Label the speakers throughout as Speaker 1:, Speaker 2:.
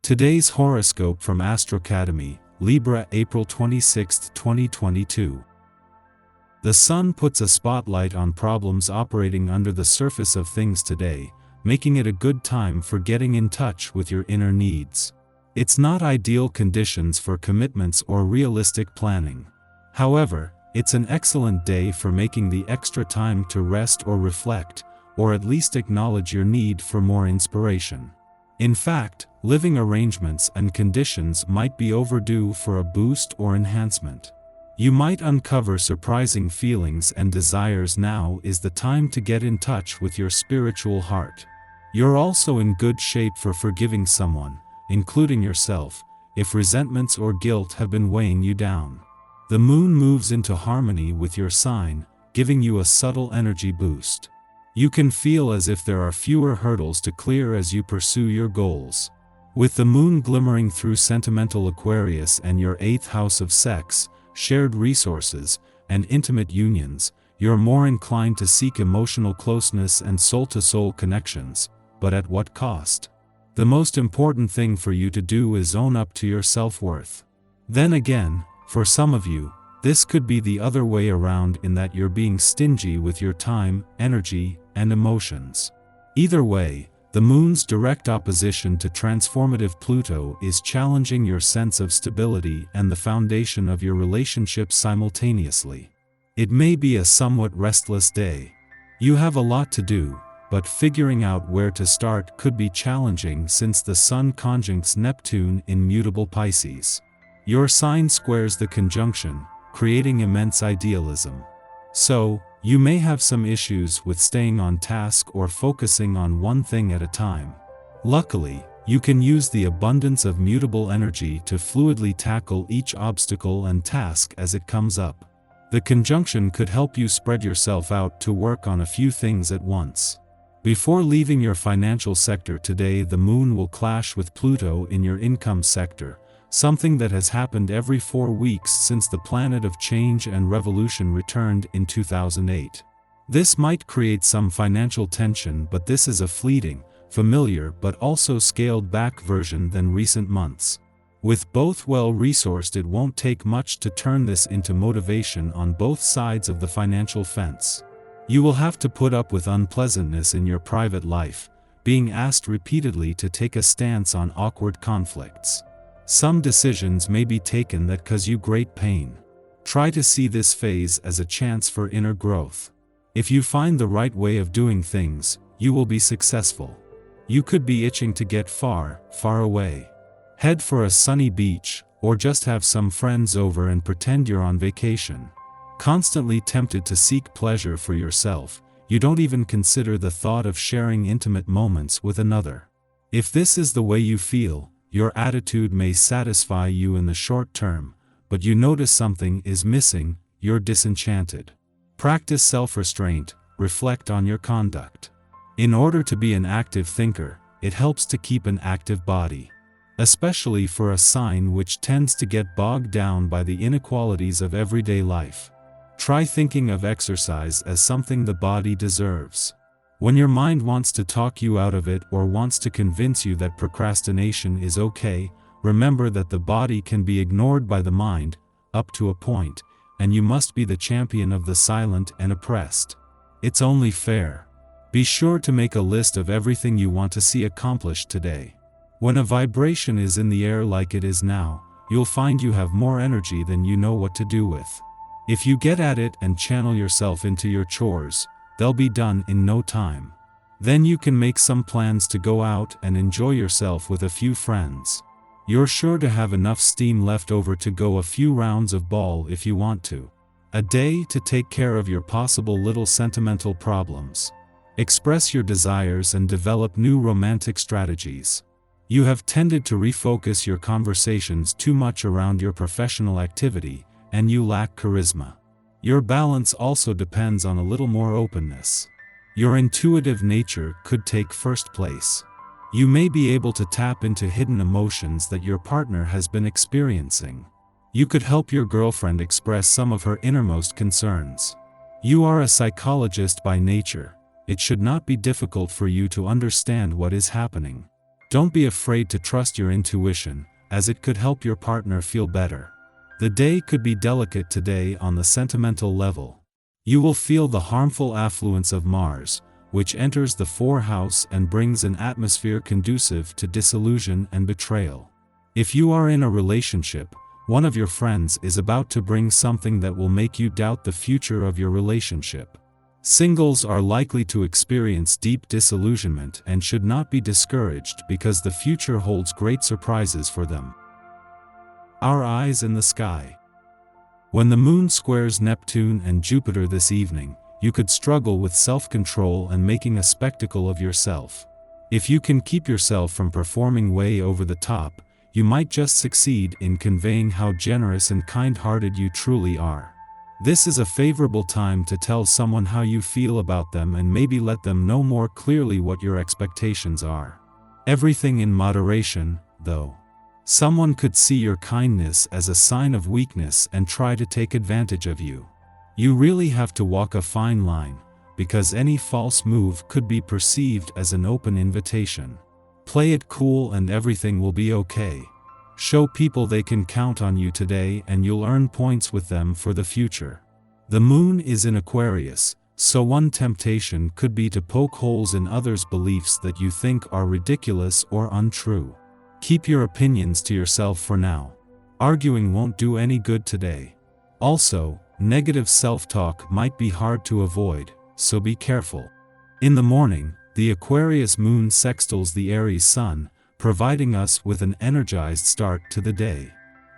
Speaker 1: Today's horoscope from Astrocademy, Libra April 26, 2022. The sun puts a spotlight on problems operating under the surface of things today, making it a good time for getting in touch with your inner needs. It's not ideal conditions for commitments or realistic planning. However, it's an excellent day for making the extra time to rest or reflect, or at least acknowledge your need for more inspiration. In fact, living arrangements and conditions might be overdue for a boost or enhancement. You might uncover surprising feelings and desires. Now is the time to get in touch with your spiritual heart. You're also in good shape for forgiving someone, including yourself, if resentments or guilt have been weighing you down. The moon moves into harmony with your sign, giving you a subtle energy boost. You can feel as if there are fewer hurdles to clear as you pursue your goals. With the moon glimmering through sentimental Aquarius and your 8th house of sex, shared resources, and intimate unions, you're more inclined to seek emotional closeness and soul-to-soul connections, but at what cost? The most important thing for you to do is own up to your self-worth. Then again, for some of you, this could be the other way around, in that you're being stingy with your time, energy, and emotions. Either way, the moon's direct opposition to transformative Pluto is challenging your sense of stability and the foundation of your relationships simultaneously. It may be a somewhat restless day. You have a lot to do, but figuring out where to start could be challenging since the Sun conjuncts Neptune in mutable Pisces. Your sign squares the conjunction, creating immense idealism. So, you may have some issues with staying on task or focusing on one thing at a time. Luckily, you can use the abundance of mutable energy to fluidly tackle each obstacle and task as it comes up. The conjunction could help you spread yourself out to work on a few things at once. Before leaving your financial sector today, the moon will clash with Pluto in your income sector, something that has happened every 4 weeks since the planet of change and revolution returned in 2008. This might create some financial tension, but this is a fleeting, familiar but also scaled-back version than recent months. With both well-resourced, it won't take much to turn this into motivation on both sides of the financial fence. You will have to put up with unpleasantness in your private life, being asked repeatedly to take a stance on awkward conflicts. Some decisions may be taken that cause you great pain. Try to see this phase as a chance for inner growth. If you find the right way of doing things, you will be successful. You could be itching to get far, far away. Head for a sunny beach, or just have some friends over and pretend you're on vacation. Constantly tempted to seek pleasure for yourself, you don't even consider the thought of sharing intimate moments with another. If this is the way you feel, your attitude may satisfy you in the short term, but you notice something is missing, you're disenchanted. Practice self-restraint, reflect on your conduct. In order to be an active thinker, it helps to keep an active body. Especially for a sign which tends to get bogged down by the inequalities of everyday life. Try thinking of exercise as something the body deserves. When your mind wants to talk you out of it or wants to convince you that procrastination is okay, remember that the body can be ignored by the mind, up to a point, and you must be the champion of the silent and oppressed. It's only fair. Be sure to make a list of everything you want to see accomplished today. When a vibration is in the air like it is now, you'll find you have more energy than you know what to do with. If you get at it and channel yourself into your chores, they'll be done in no time. Then you can make some plans to go out and enjoy yourself with a few friends. You're sure to have enough steam left over to go a few rounds of ball if you want to. A day to take care of your possible little sentimental problems. Express your desires and develop new romantic strategies. You have tended to refocus your conversations too much around your professional activity, and you lack charisma. Your balance also depends on a little more openness. Your intuitive nature could take first place. You may be able to tap into hidden emotions that your partner has been experiencing. You could help your girlfriend express some of her innermost concerns. You are a psychologist by nature. It should not be difficult for you to understand what is happening. Don't be afraid to trust your intuition, as it could help your partner feel better. The day could be delicate today on the sentimental level. You will feel the harmful affluence of Mars, which enters the 4th house and brings an atmosphere conducive to disillusion and betrayal. If you are in a relationship, one of your friends is about to bring something that will make you doubt the future of your relationship. Singles are likely to experience deep disillusionment and should not be discouraged because the future holds great surprises for them. Our eyes in the sky. When the moon squares Neptune and Jupiter this evening, you could struggle with self-control and making a spectacle of yourself. If you can keep yourself from performing way over the top, you might just succeed in conveying how generous and kind-hearted you truly are. This is a favorable time to tell someone how you feel about them and maybe let them know more clearly what your expectations are. Everything in moderation, though. Someone could see your kindness as a sign of weakness and try to take advantage of you. You really have to walk a fine line, because any false move could be perceived as an open invitation. Play it cool and everything will be okay. Show people they can count on you today and you'll earn points with them for the future. The moon is in Aquarius, so one temptation could be to poke holes in others' beliefs that you think are ridiculous or untrue. Keep your opinions to yourself for now. Arguing won't do any good today. Also, negative self-talk might be hard to avoid, so be careful. In the morning, the Aquarius moon sextiles the Aries sun, providing us with an energized start to the day.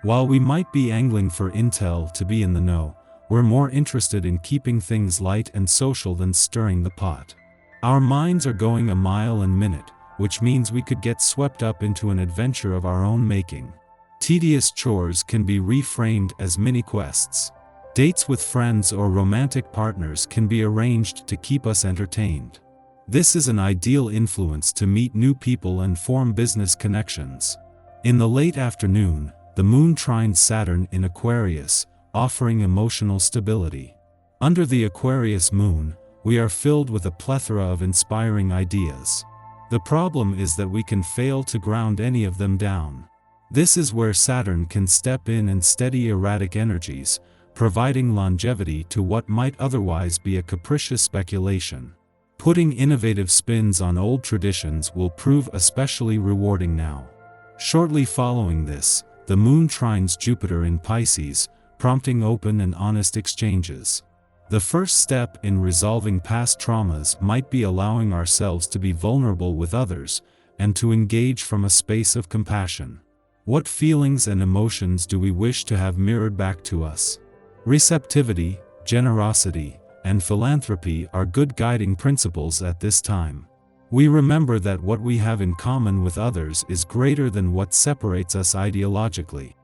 Speaker 1: While we might be angling for intel to be in the know, we're more interested in keeping things light and social than stirring the pot. Our minds are going a mile a minute, which means we could get swept up into an adventure of our own making. Tedious chores can be reframed as mini-quests. Dates with friends or romantic partners can be arranged to keep us entertained. This is an ideal influence to meet new people and form business connections. In the late afternoon, the moon trines Saturn in Aquarius, offering emotional stability. Under the Aquarius moon, we are filled with a plethora of inspiring ideas. The problem is that we can fail to ground any of them down. This is where Saturn can step in and steady erratic energies, providing longevity to what might otherwise be a capricious speculation. Putting innovative spins on old traditions will prove especially rewarding now. Shortly following this, the moon trines Jupiter in Pisces, prompting open and honest exchanges. The first step in resolving past traumas might be allowing ourselves to be vulnerable with others, and to engage from a space of compassion. What feelings and emotions do we wish to have mirrored back to us? Receptivity, generosity, and philanthropy are good guiding principles at this time. We remember that what we have in common with others is greater than what separates us ideologically.